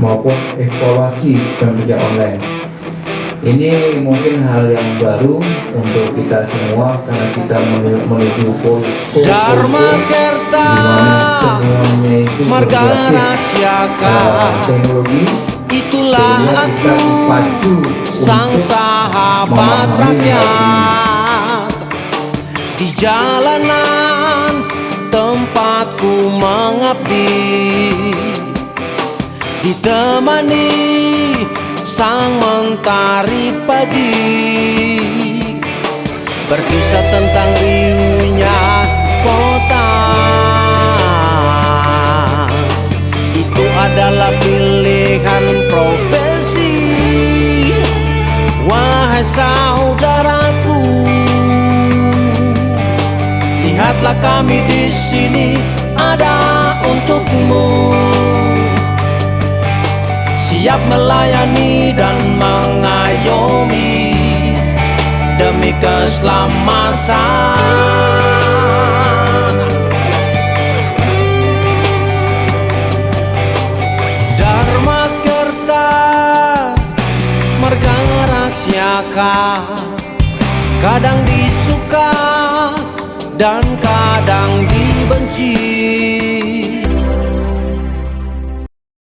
maupun evaluasi kerja online. Ini mungkin hal yang baru untuk kita semua karena kita menuju Dharma Kerta semuanya itu Marga Rasyaka. Teknologi. Itulah aku, sang sahabat rakyat. Di jalanan tempatku mengabdi, ditemani sang mentari pagi, berkisah tentang riuhnya kota. Itu adalah pilihan profesi, wahai saudaraku. Lihatlah kami di sini ada untukmu, siap melayani dan mengayomi demi keselamatan. Dharma Kerta Marga Rasyaka, kadang disuka dan kadang dibenci.